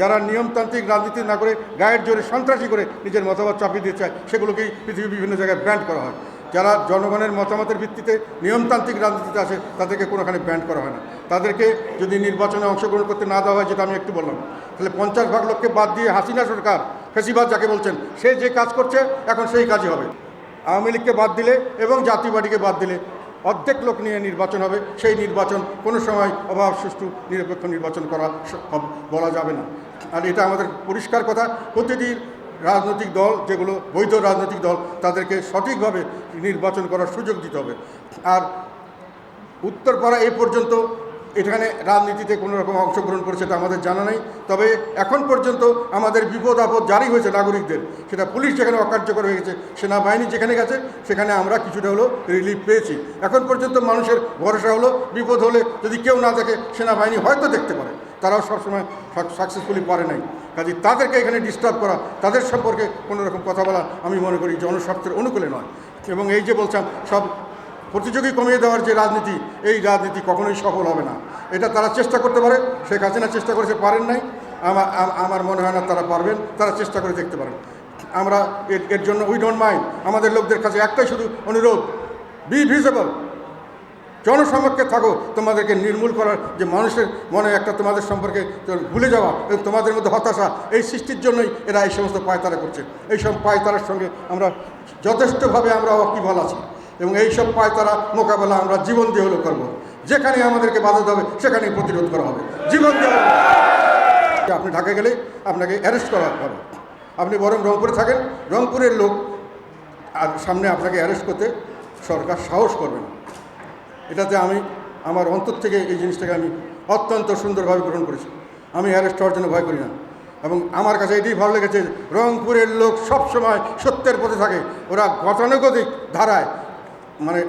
যারা নিয়মতান্ত্রিক রাজনীতি না করে গায়ের জোরে সন্ত্রাসী করে নিজের মতামত চাপিয়ে দিতে চায়, সেগুলোকেই পৃথিবীর বিভিন্ন জায়গায় ব্যান্ড করা হয়। যারা জনগণের মতামতের ভিত্তিতে নিয়মতান্ত্রিক রাজনীতিতে আসে, তাদেরকে কোনোখানে ব্যান্ড করা হয় না। তাদেরকে যদি নির্বাচনে অংশগ্রহণ করতে না দেওয়া হয়, যেটা আমি একটু বললাম, তাহলে 50 ভাগ লোককে বাদ দিয়ে হাসিনা সরকার, ফেসিবাদ যাকে বলছেন, সে যে কাজ করছে এখন সেই কাজই হবে। আওয়ামী লীগকে বাদ দিলে এবং জাতীয় পার্টিকে বাদ দিলে অর্ধেক লোক নিয়ে নির্বাচন হবে। সেই নির্বাচন কোনো সময় অবাধ সুষ্ঠু নিরপেক্ষ নির্বাচন করা বলা যাবে না। আর এটা আমাদের পরিষ্কার কথা। প্রতিটি রাজনৈতিক দল, যেগুলো বৈধ রাজনৈতিক দল, তাদেরকে সঠিকভাবে নির্বাচন করার সুযোগ দিতে হবে। আর উত্তরপাড়া এই পর্যন্ত এখানে রাজনীতিতে কোনো রকম অংশগ্রহণ করেছে এটা আমাদের জানা নেই। তবে এখন পর্যন্ত আমাদের বিপদ আপদ জারি হয়েছে নাগরিকদের, সেটা পুলিশ যেখানে অকার্যকর হয়ে গেছে, সেনাবাহিনী যেখানে গেছে, সেখানে আমরা কিছুটা হলো রিলিফ পেয়েছি। এখন পর্যন্ত মানুষের ভরসা হলো বিপদ হলে যদি কেউ না দেখে, সেনাবাহিনী হয়তো দেখতে পারে, তারাও সবসময় সাকসেসফুলি পারে নাই। কাজে তাদেরকে এখানে ডিস্টার্ব করা, তাদের সম্পর্কে কোনো রকম কথা বলা আমি মনে করি জনস্বার্থের অনুকূলে নয়। এবং এই যে বলছিলাম সব প্রতিযোগী কমিয়ে দেওয়ার যে রাজনীতি, এই রাজনীতি কখনোই সফল হবে না। এটা তারা চেষ্টা করতে পারে, শেখ হাসিনা চেষ্টা করেছে, পারেন নাই। আমার মনে হয় না তারা পারবেন, তারা চেষ্টা করে দেখতে পারেন। আমরা এর জন্য উই ডোন্ট মাইন্ড। আমাদের লোকদের কাছে একটাই শুধু অনুরোধ, বি ভিজিবল, জনসমক্ষে থাকো। তোমাদেরকে নির্মূল করার যে মানুষের মনে একটা তোমাদের সম্পর্কে ভুলে যাওয়া এবং তোমাদের মধ্যে হতাশা, এই সৃষ্টির জন্যই এরা এই সমস্ত পায়তারা করছে। এইসব পায়তারার সঙ্গে আমরা যথেষ্টভাবে আমরা ওয়াকিবহাল আছি এবং এইসব পায়তারা মোকাবেলা আমরা জীবন দিয়ে হলেও করবো। যেখানে আমাদেরকে বাধা দেবে সেখানেই প্রতিরোধ করা হবে, জীবন দিয়ে। আপনি ঢাকা গেলে আপনাকে অ্যারেস্ট করা হবে। আপনি বরং রংপুরে থাকেন, রংপুরের লোক আর সামনে আপনাকে অ্যারেস্ট করতে সরকার সাহস করবে না। এটাতে আমি আমার অন্তর থেকে এই জিনিসটাকে আমি অত্যন্ত সুন্দরভাবে গ্রহণ করেছি। আমি অ্যারেস্ট হওয়ার জন্য ভয় করি না। এবং আমার কাছে এটাই ভালো লেগেছে, রংপুরের লোক সবসময় সত্যের পথে থাকে। ওরা গতানুগতিক ধারায়, মানে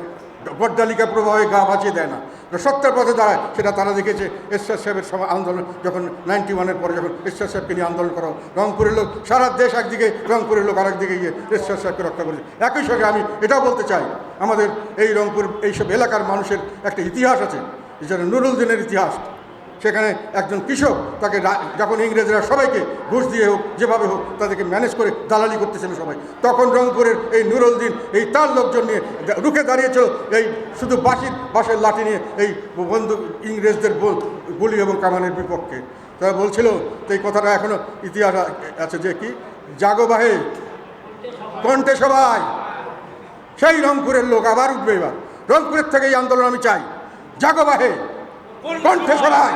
বটডালিকা প্রবাহে গা বাঁচিয়ে দেয় না, সত্যের পথে দাঁড়ায়। সেটা তারা দেখেছে এরশাদ সাহেবের সময় আন্দোলন, যখন 91-এর পরে যখন এরশাদ সাহেবকে নিয়ে আন্দোলন করা, রংপুরের লোক সারা দেশ একদিকে, রংপুরের লোক আরেকদিকে গিয়ে এরশাদ সাহেবকে রক্ষা করেছে। একই সঙ্গে আমি এটাও বলতে চাই, আমাদের এই রংপুর এইসব এলাকার মানুষের একটা ইতিহাস আছে, যেটা নুরুল দিনের ইতিহাস। সেখানে একজন কৃষক, তাকে যখন ইংরেজরা সবাইকে ঘুষ দিয়ে হোক, যেভাবে হোক, তাদেরকে ম্যানেজ করে দালালি করতেছিল সবাই, তখন রংপুরের এই নুরুল দিন এই তার লোকজন নিয়ে রুখে দাঁড়িয়েছিল, এই শুধু বাঁশের লাঠি নিয়ে এই বন্দুক, ইংরেজদের গুলি এবং কামানের বিপক্ষে। তারা বলছিল, তো এই কথাটা এখনও ইতিহাস আছে যে কি, জাগো বাহে কণ্ঠে সবাই। সেই রংপুরের লোক আবার উঠবে। এবার রংপুরের থেকে এই আন্দোলন আমি চাই, জাগো বাহে কণ্ঠে সবাই।